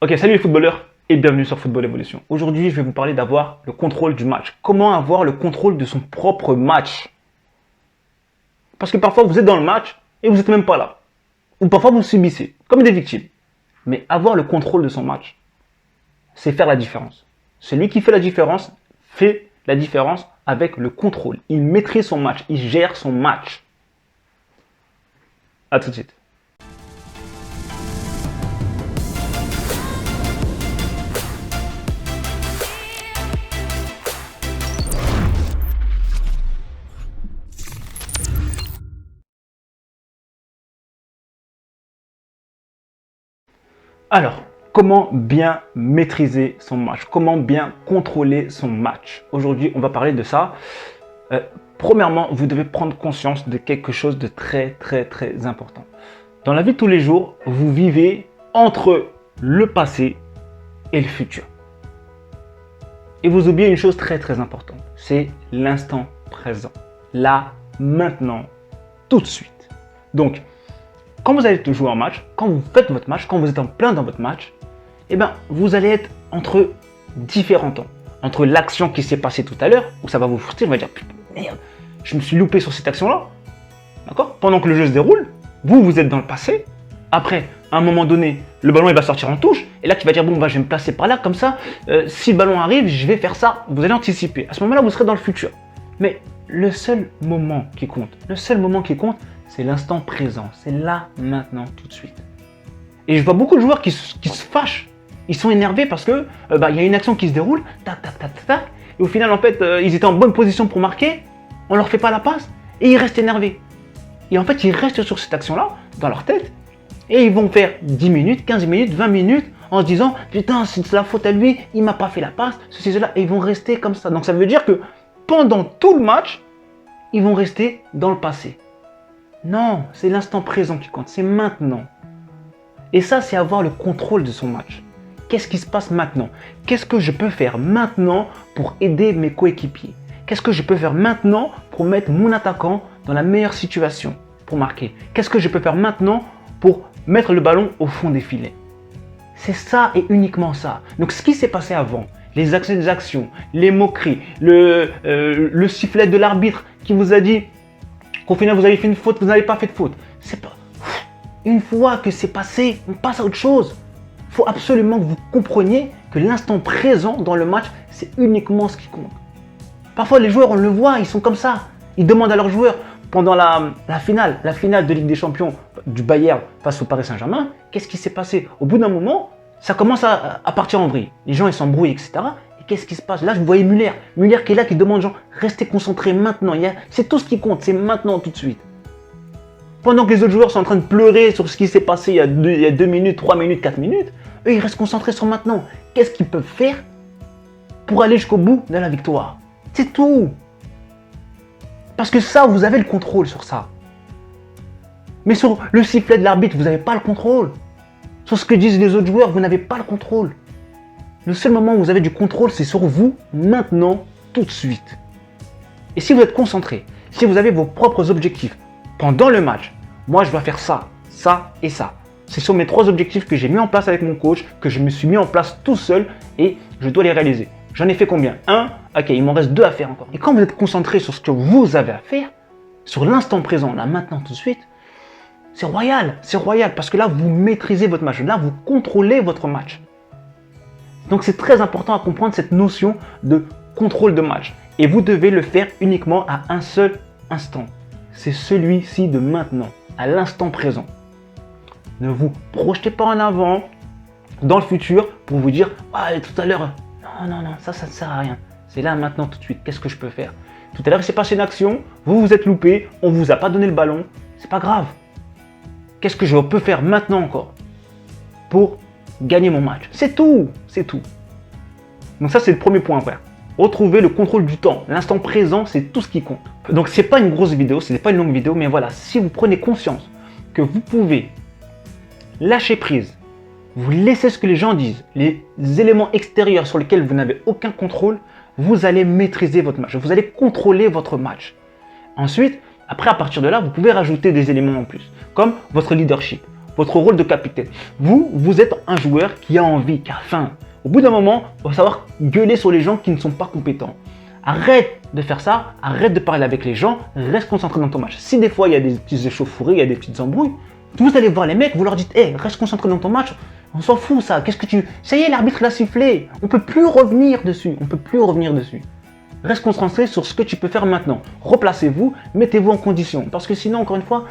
Ok, salut les footballeurs et bienvenue sur Football Evolution. Aujourd'hui, je vais vous parler d'avoir le contrôle du match. Comment avoir le contrôle de son propre match. Parce que parfois, vous êtes dans le match et vous n'êtes même pas là. Ou parfois, vous subissez, comme des victimes. Mais avoir le contrôle de son match, c'est faire la différence. Celui qui fait la différence avec le contrôle. Il maîtrise son match, il gère son match. A tout de suite. Alors, comment bien maîtriser son match? Comment bien contrôler son match? Aujourd'hui, on va parler de ça. Premièrement, vous devez prendre conscience de quelque chose de très important. Dans la vie de tous les jours, vous vivez entre le passé et le futur. Et vous oubliez une chose très importante, c'est l'instant présent. Là, maintenant, tout de suite. Donc, quand vous allez jouer un match, quand vous faites votre match, quand vous êtes en plein dans votre match, eh ben, vous allez être entre différents temps. Entre l'action qui s'est passée tout à l'heure, où ça va vous frustrer, vous allez dire putain, merde, je me suis loupé sur cette action-là. D'accord? Pendant que le jeu se déroule, vous êtes dans le passé. Après, à un moment donné, le ballon il va sortir en touche. Et là, tu vas dire, bon, bah, je vais me placer par là, comme ça, si le ballon arrive, je vais faire ça. Vous allez anticiper. À ce moment-là, vous serez dans le futur. Mais le seul moment qui compte, c'est l'instant présent. C'est là, maintenant, tout de suite. Et je vois beaucoup de joueurs qui se fâchent. Ils sont énervés parce que il y a une action qui se déroule, tac. Et au final, en fait, ils étaient en bonne position pour marquer. On leur fait pas la passe et ils restent énervés. Et en fait, ils restent sur cette action-là, dans leur tête. Et ils vont faire 10 minutes, 15 minutes, 20 minutes en se disant « Putain, c'est la faute à lui, il m'a pas fait la passe, ceci, cela. » Et ils vont rester comme ça. Donc ça veut dire que pendant tout le match, ils vont rester dans le passé. Non, c'est l'instant présent qui compte, c'est maintenant. Et ça, c'est avoir le contrôle de son match. Qu'est-ce qui se passe maintenant? Qu'est-ce que je peux faire maintenant pour aider mes coéquipiers? Qu'est-ce que je peux faire maintenant pour mettre mon attaquant dans la meilleure situation pour marquer? Qu'est-ce que je peux faire maintenant pour mettre le ballon au fond des filets? C'est ça et uniquement ça. Donc ce qui s'est passé avant, les actions, les moqueries, le sifflet de l'arbitre qui vous a dit qu'au final vous avez fait une faute, vous n'avez pas fait de faute. C'est pas... Une fois que c'est passé, on passe à autre chose. Il faut absolument que vous compreniez que l'instant présent dans le match, c'est uniquement ce qui compte. Parfois les joueurs, on le voit, ils sont comme ça. Ils demandent à leurs joueurs, pendant la finale de Ligue des Champions du Bayern face au Paris Saint-Germain, qu'est-ce qui s'est passé? Au bout d'un moment, ça commence à partir en vrille. Les gens ils s'embrouillent, etc. Et qu'est-ce qui se passe? Là, je voyais Müller qui est là, qui demande aux gens, restez concentrés maintenant. C'est tout ce qui compte, c'est maintenant, tout de suite. Pendant que les autres joueurs sont en train de pleurer sur ce qui s'est passé il y a 2 minutes, 3 minutes, 4 minutes, eux, ils restent concentrés sur maintenant. Qu'est-ce qu'ils peuvent faire pour aller jusqu'au bout de la victoire? C'est tout. Parce que ça, vous avez le contrôle sur ça. Mais sur le sifflet de l'arbitre, vous n'avez pas le contrôle. Sur ce que disent les autres joueurs, vous n'avez pas le contrôle. Le seul moment où vous avez du contrôle, c'est sur vous, maintenant, tout de suite. Et si vous êtes concentré, si vous avez vos propres objectifs pendant le match, moi je dois faire ça, ça et ça. Ce sont mes 3 objectifs que j'ai mis en place avec mon coach, que je me suis mis en place tout seul et je dois les réaliser. J'en ai fait combien? 1? Ok, il m'en reste 2 à faire encore. Et quand vous êtes concentré sur ce que vous avez à faire, sur l'instant présent, là, maintenant, tout de suite, c'est royal parce que là, vous maîtrisez votre match. Là, vous contrôlez votre match. Donc, c'est très important à comprendre cette notion de contrôle de match. Et vous devez le faire uniquement à un seul instant. C'est celui-ci de maintenant, à l'instant présent. Ne vous projetez pas en avant, dans le futur, pour vous dire « Ah, tout à l'heure, non, ça ne sert à rien. C'est là, maintenant, tout de suite. Qu'est-ce que je peux faire? Tout à l'heure, il s'est passé une action, vous vous êtes loupé, on ne vous a pas donné le ballon. C'est pas grave. Qu'est-ce que je peux faire maintenant encore pour gagner mon match? C'est tout. Donc ça, c'est le premier point, frère. Retrouver le contrôle du temps. L'instant présent, c'est tout ce qui compte. Donc, ce n'est pas une grosse vidéo, ce n'est pas une longue vidéo, mais voilà, si vous prenez conscience que vous pouvez lâcher prise, vous laissez ce que les gens disent, les éléments extérieurs sur lesquels vous n'avez aucun contrôle, vous allez maîtriser votre match, vous allez contrôler votre match. Ensuite, après, à partir de là, vous pouvez rajouter des éléments en plus, comme votre leadership, votre rôle de capitaine. Vous êtes un joueur qui a envie, qui a faim. Au bout d'un moment, il va savoir gueuler sur les gens qui ne sont pas compétents. Arrête de faire ça, arrête de parler avec les gens, reste concentré dans ton match. Si des fois il y a des petites échauffourées, il y a des petites embrouilles, vous allez voir les mecs, vous leur dites, hey, reste concentré dans ton match, on s'en fout ça, qu'est-ce que tu... Ça y est, l'arbitre l'a sifflé, on peut plus revenir dessus, Reste concentré sur ce que tu peux faire maintenant. Replacez-vous, mettez-vous en condition, parce que sinon, encore une fois,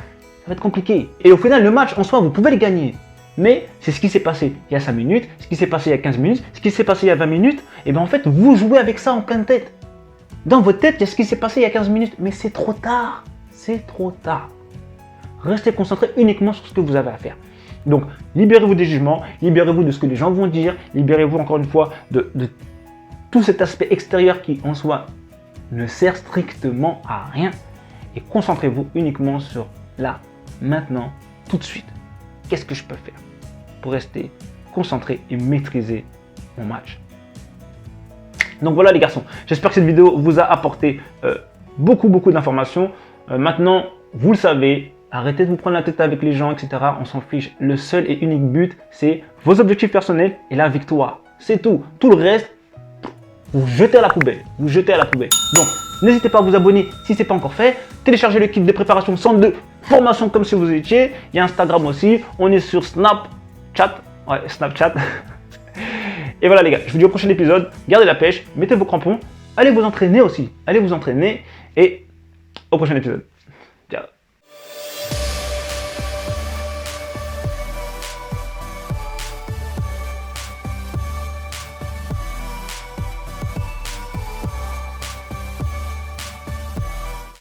ça va être compliqué. Et au final, le match en soi, vous pouvez le gagner. Mais c'est ce qui s'est passé il y a 5 minutes, ce qui s'est passé il y a 15 minutes, ce qui s'est passé il y a 20 minutes, et bien en fait, vous jouez avec ça en pleine tête. Dans votre tête, il y a ce qui s'est passé il y a 15 minutes, mais c'est trop tard. C'est trop tard. Restez concentré uniquement sur ce que vous avez à faire. Donc, libérez-vous des jugements, libérez-vous de ce que les gens vont dire, libérez-vous encore une fois de tout cet aspect extérieur qui en soi ne sert strictement à rien. Et concentrez-vous uniquement sur là, maintenant, tout de suite. Qu'est-ce que je peux faire pour rester concentré et maîtriser mon match? Donc voilà les garçons, j'espère que cette vidéo vous a apporté beaucoup d'informations. Maintenant, vous le savez, arrêtez de vous prendre la tête avec les gens, etc. On s'en fiche. Le seul et unique but, c'est vos objectifs personnels et la victoire. C'est tout. Tout le reste, vous jetez à la poubelle. Donc, n'hésitez pas à vous abonner si ce n'est pas encore fait. Téléchargez le kit de préparation centre de formation comme si vous étiez. Il y a Instagram aussi. On est sur Snapchat. Et voilà les gars, je vous dis au prochain épisode. Gardez la pêche, mettez vos crampons. Allez vous entraîner aussi. Et au prochain épisode.